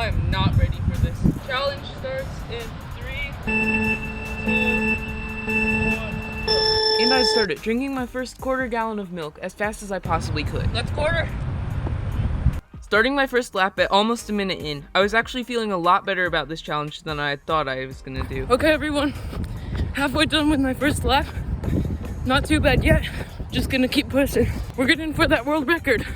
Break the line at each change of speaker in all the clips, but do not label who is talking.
I am not ready for this. Challenge starts in 3, 2, 1. And I started drinking my first quarter gallon of milk as fast as I possibly could. Let's quarter. Starting my first lap at almost a minute in, I was actually feeling a lot better about this challenge than I had thought I was gonna do. Okay everyone, halfway done with my first lap. Not too bad yet, just gonna keep pushing. We're getting for that world record.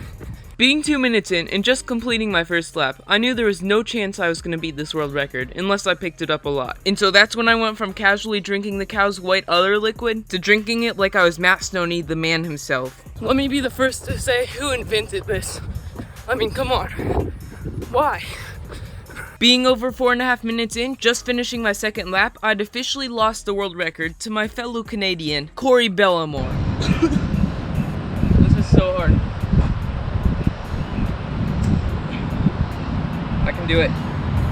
Being 2 minutes in and just completing my first lap, I knew there was no chance I was gonna beat this world record unless I picked it up a lot. And so that's when I went from casually drinking the cow's white udder liquid to drinking it like I was Matt Stoney, the man himself. Let me be the first to say who invented this. I mean, come on. Why? Being over 4.5 minutes in, just finishing my second lap, I'd officially lost the world record to my fellow Canadian, Corey Bellamore. This is so hard. I can do it.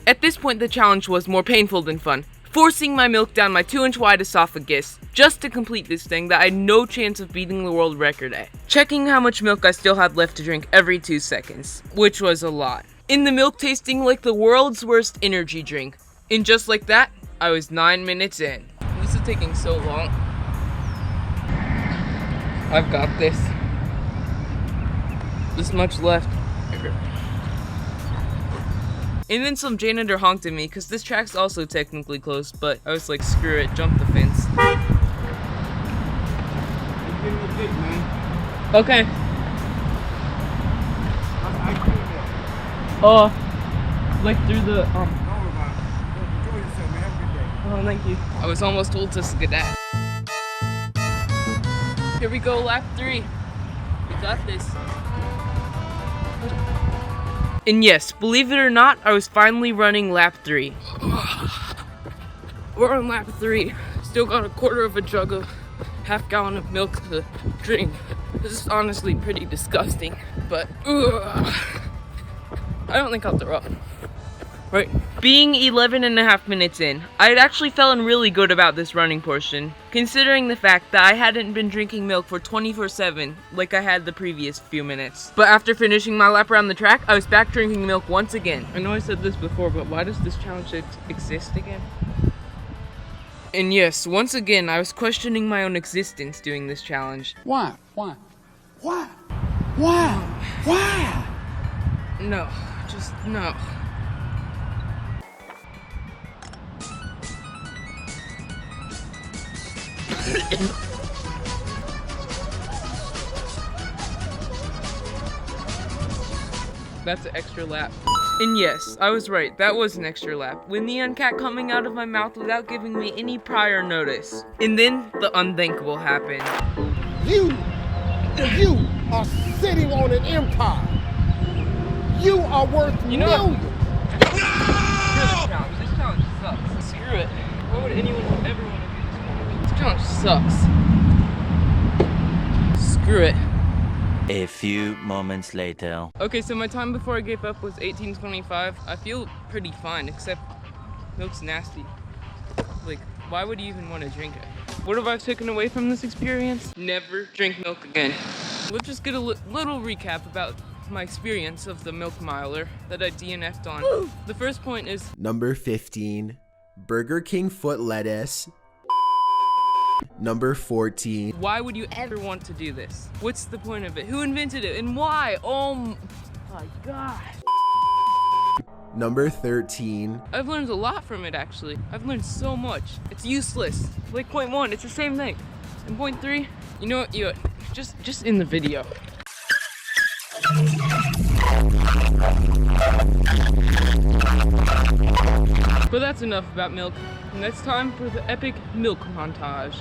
At this point, the challenge was more painful than fun, forcing my milk down my 2-inch wide esophagus just to complete this thing that I had no chance of beating the world record at. Checking how much milk I still had left to drink every 2 seconds, which was a lot. In the milk tasting like the world's worst energy drink. And just like that, I was 9 minutes in. This is taking so long. I've got this. This much left. And then some janitor honked at me because this track's also technically closed, but I was like, screw it, jump the fence. Okay. Like through the Oh, thank you. I was almost told to skedaddle. Here we go, lap 3. We got this. And yes, believe it or not, I was finally running lap 3. We're on lap 3. Still got a quarter of a jug of half gallon of milk to drink. This is honestly pretty disgusting, but I don't think I'll throw up. Right. Being 11.5 minutes in, I had actually feeling really good about this running portion, considering the fact that I hadn't been drinking milk for 24/7 like I had the previous few minutes. But after finishing my lap around the track, I was back drinking milk once again. I know I said this before, but why does this challenge exist again? And yes, once again, I was questioning my own existence doing this challenge.
Why? Why? Why? Why? Why?
No, just no. That's an extra lap. And yes, I was right, that was an extra lap, with Neon Cat coming out of my mouth without giving me any prior notice. And then, the unthinkable happened.
You are sitting on an empire. You are worth millions.
This challenge sucks. Screw it. Why would anyone ever want to do this challenge? This challenge sucks. Screw it.
A few moments later.
Okay, so my time before I gave up was 18:25. I feel pretty fine, except milk's nasty. Like, why would you even want to drink it? What have I taken away from this experience? Never drink milk again. We'll just get a little recap about my experience of the milk miler that I DNF'd on. The first point is
number 15, Burger King foot lettuce. Number 14.
Why would you ever want to do this? What's the point of it? Who invented it and why? Oh my gosh.
Number 13.
I've learned a lot from it actually. I've learned so much. It's useless. Like point 1, it's the same thing. And point 3, you know what? Just in the video. But that's enough about milk. And it's time for the epic milk montage.